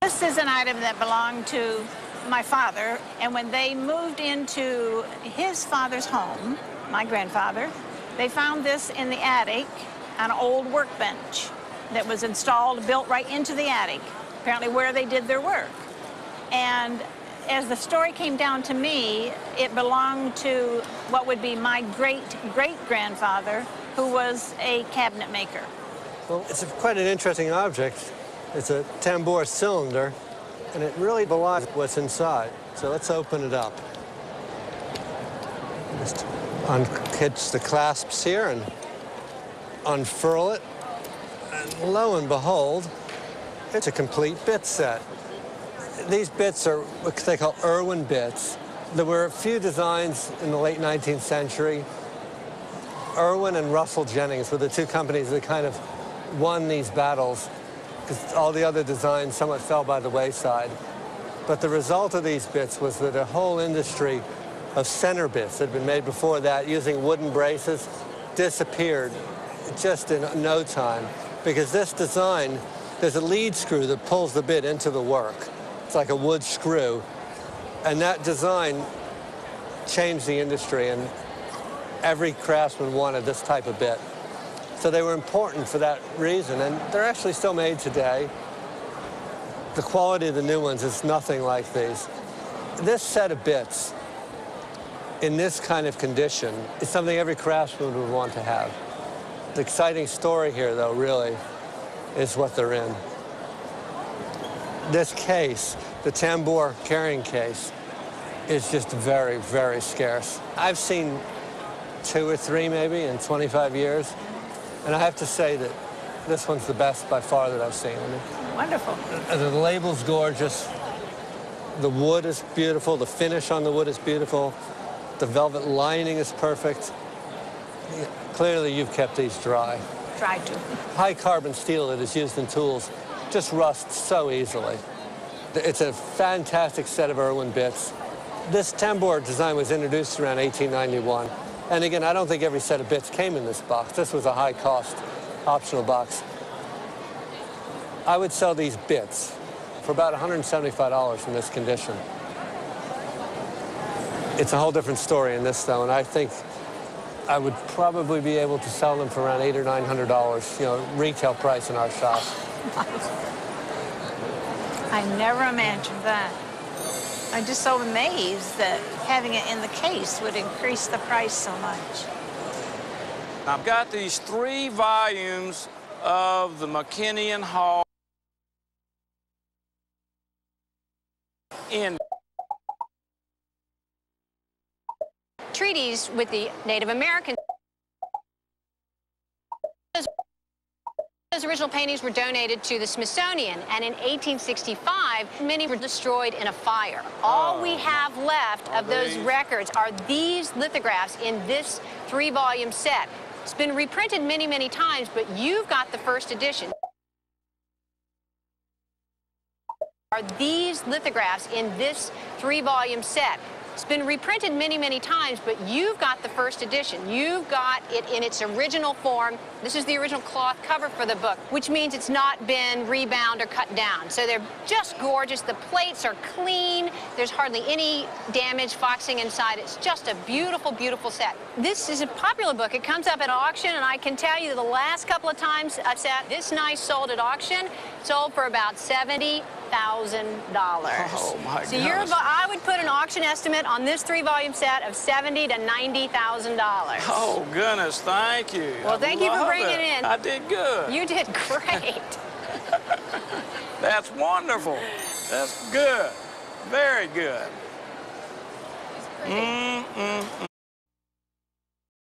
This is an item that belonged to my father, and when they moved into his father's home, my grandfather, they found this in the attic, an old workbench that was installed, built right into the attic, apparently where they did their work. And as the story came down to me, it belonged to what would be my great-great-grandfather, who was a cabinet maker. Well, it's quite an interesting object. It's a tambour cylinder, and it really belies what's inside. So let's open it up. Just unhitch the clasps here and unfurl it. And lo and behold, it's a complete bit set. These bits are what they call Irwin bits. There were a few designs in the late 19th century. Irwin and Russell Jennings were the two companies that kind of won these battles, because all the other designs somewhat fell by the wayside. But the result of these bits was that a whole industry of center bits that had been made before that using wooden braces disappeared just in no time, because this design, there's a lead screw that pulls the bit into the work. It's like a wood screw. And that design changed the industry, and every craftsman wanted this type of bit. So they were important for that reason, and they're actually still made today. The quality of the new ones is nothing like these. This set of bits, in this kind of condition, is something every craftsman would want to have. The exciting story here, though, really, is what they're in. This case, the tambour carrying case, is just very, very scarce. I've seen 2 or 3 maybe in 25 years, and I have to say that this one's the best by far that I've seen. I mean, wonderful. The label's gorgeous. The wood is beautiful. The finish on the wood is beautiful. The velvet lining is perfect. Clearly, you've kept these dry. Tried to. High carbon steel that is used in tools just rusts so easily. It's a fantastic set of Irwin bits. This tambour design was introduced around 1891. And again, I don't think every set of bits came in this box. This was a high-cost optional box. I would sell these bits for about $175 in this condition. It's a whole different story in this, though, and I think I would probably be able to sell them for around $800 or $900, you know, retail price in our shop. I never imagined that. I'm just so amazed that having it in the case would increase the price so much. I've got these 3 volumes of the McKinney and Hall in treaties with the Native Americans. Those original paintings were donated to the Smithsonian, and in 1865, many were destroyed in a fire. All we have left of those records are these lithographs in this 3-volume set. It's been reprinted many, many times, but you've got the first edition. Are these lithographs in this 3-volume set? It's been reprinted many, many times, but you've got the first edition. You've got it in its original form. This is the original cloth cover for the book, which means it's not been rebound or cut down. So they're just gorgeous. The plates are clean. There's hardly any damage, foxing inside. It's just a beautiful, beautiful set. This is a popular book. It comes up at auction, and I can tell you the last couple of times I've sat this nice sold at auction, sold for about $70,000. Oh, my so goodness. I would put an auction estimate on this 3-volume set of $70,000 to $90,000. Oh, goodness, thank you. Well, thank you for bringing it in. I did good. You did great. That's wonderful. That's good. Very good. It's pretty.